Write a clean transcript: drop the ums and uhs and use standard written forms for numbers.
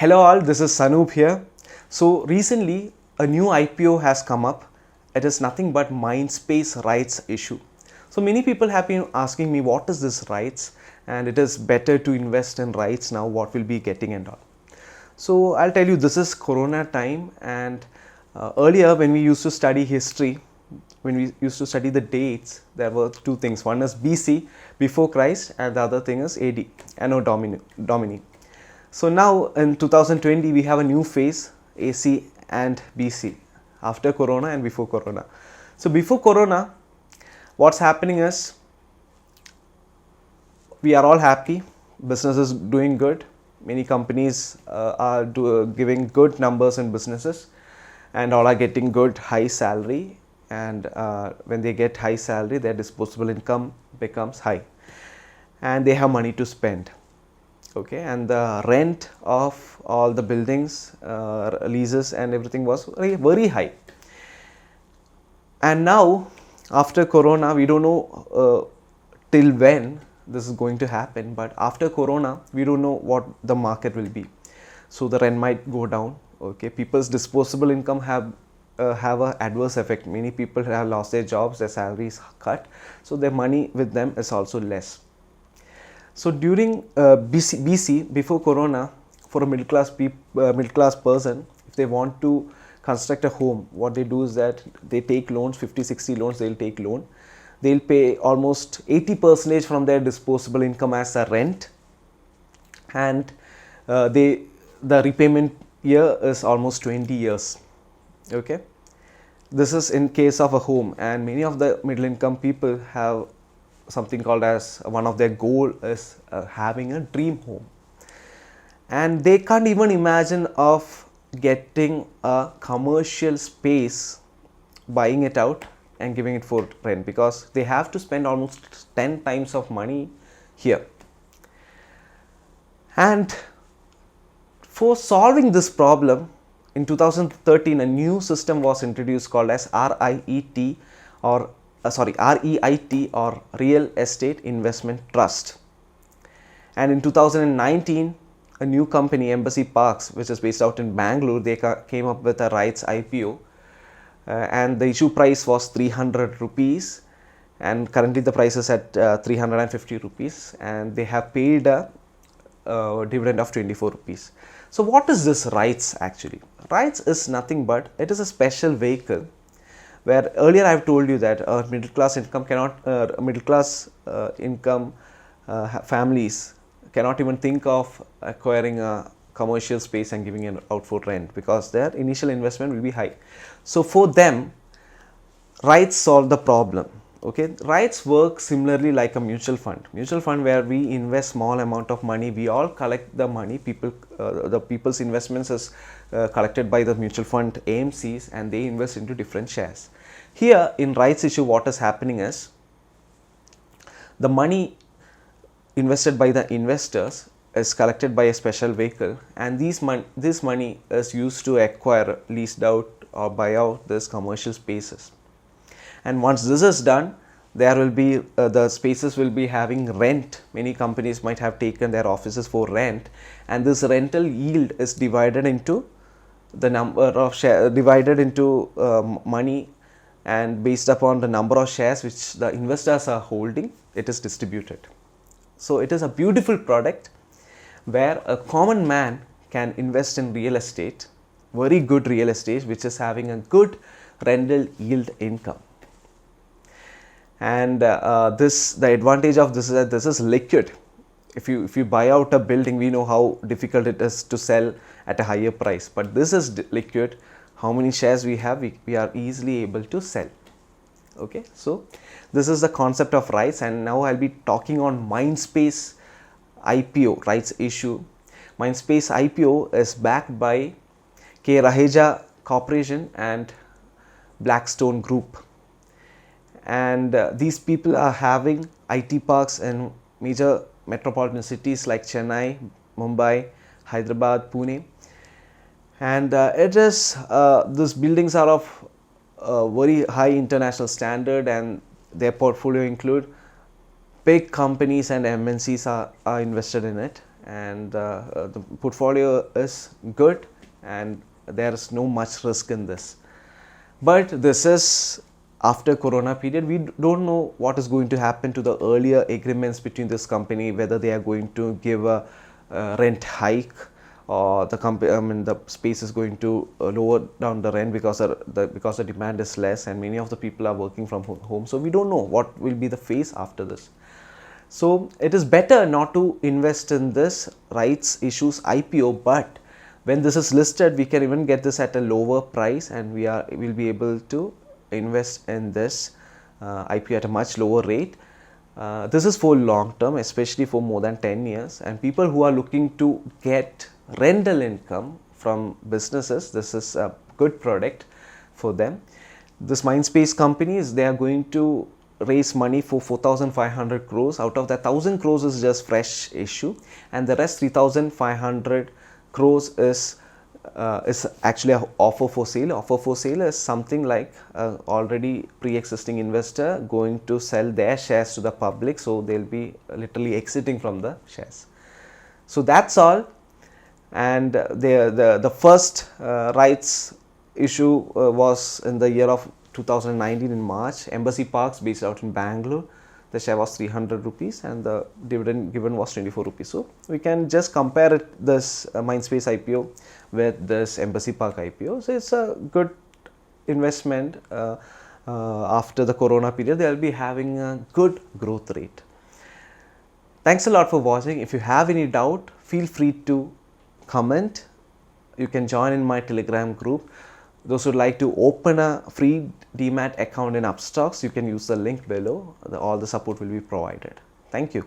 Hello all, this is Sanoop here. So recently a new IPO has come up. It is nothing but Mindspace rights issue. So many people have been asking me what is this rights, and it is better to invest in rights now, what will be getting and all. So I'll tell you, this is Corona time, and earlier when we used to study history, when we used to study the dates, there were two things. One is BC, before Christ, and the other thing is AD, Anno Domini. So now in 2020 we have a new phase, AC and BC, after Corona and before Corona. So before Corona, what's happening is we are all happy, business is doing good, many companies are giving good numbers in businesses, and all are getting good high salary, and when they get high salary, their disposable income becomes high and they have money to spend. Okay, and the rent of all the buildings, leases and everything was very, very high. And now after Corona, we don't know till when this is going to happen, but after Corona we don't know what the market will be. So the rent might go down. Okay, people's disposable income have a adverse effect. Many people have lost their jobs, their salaries cut, so their money with them is also less. So during BC, before Corona, for a middle class person, if they want to construct a home, what they do is that they take loans, 50-60 loans they'll take loan. They'll pay almost 80% from their disposable income as a rent, and the repayment year is almost 20 years. Okay, this is in case of a home, and many of the middle income people have something called as one of their goal is having a dream home, and they can't even imagine of getting a commercial space, buying it out and giving it for rent, because they have to spend almost 10 times of money here. And for solving this problem, in 2013 a new system was introduced called as REIT or Real Estate Investment Trust. And in 2019, a new company, Embassy Parks, which is based out in Bangalore, they came up with a rights IPO, and the issue price was 300 rupees, and currently the price is at 350 rupees, and they have paid a dividend of 24 rupees. So what is this rights actually? Rights is nothing but it is a special vehicle where earlier I have told you that middle class income families cannot even think of acquiring a commercial space and giving it out for rent, because their initial investment will be high. So for them, rights solve the problem. Okay, rights work similarly like a mutual fund where we invest small amount of money, we all collect the money, the people's investments is collected by the mutual fund AMCs, and they invest into different shares. Here in rights issue, what is happening is the money invested by the investors is collected by a special vehicle, and this money is used to acquire, leased out or buy out these commercial spaces. And once this is done, there will be the spaces will be having rent. Many companies might have taken their offices for rent, and this rental yield is divided into the number of shares, divided into money, and based upon the number of shares which the investors are holding, it is distributed. So it is a beautiful product where a common man can invest in real estate, very good real estate, which is having a good rental yield income. And the advantage of this is that this is liquid. If you buy out a building, we know how difficult it is to sell at a higher price, but this is liquid. How many shares we have, we are easily able to sell. Okay, so this is the concept of rights, and now I'll be talking on Mindspace IPO rights issue. Mindspace IPO is backed by K. Raheja Corporation and Blackstone Group, and these people are having IT parks in major metropolitan cities like Chennai, Mumbai, Hyderabad, Pune, and it is these buildings are of very high international standard, and their portfolio include big companies and MNCs are invested in it, and the portfolio is good, and there is no much risk in this. But this is after Corona period. We don't know what is going to happen to the earlier agreements between this company, whether they are going to give a rent hike, or the company, the space is going to lower down the rent because the demand is less and many of the people are working from home. So we don't know what will be the phase after this. So it is better not to invest in this rights issues IPO, but when this is listed, we can even get this at a lower price, and will be able to invest in this IPO at a much lower rate. This is for long term, especially for more than 10 years, and people who are looking to get rental income from businesses, this is a good product for them. This Mindspace companies, they are going to raise money for 4,500 crores. Out of that, 1,000 crores is just fresh issue, and the rest 3,500 crores is actually an offer for sale. Offer for sale is something like already pre-existing investor going to sell their shares to the public, so they'll be literally exiting from the shares. So that's all. And the first rights issue was in the year of 2019 in March. Embassy Parks, based out in Bangalore, the share was 300 rupees and the dividend given was 24 rupees. So we can just compare this Mindspace IPO with this Embassy Park IPO. So it's a good investment. After the Corona period, they'll be having a good growth rate. Thanks a lot for watching. If you have any doubt, feel free to comment. You can join in my Telegram group. Those who would like to open a free Demat account in Upstox, you can use the link below. All the support will be provided. Thank you.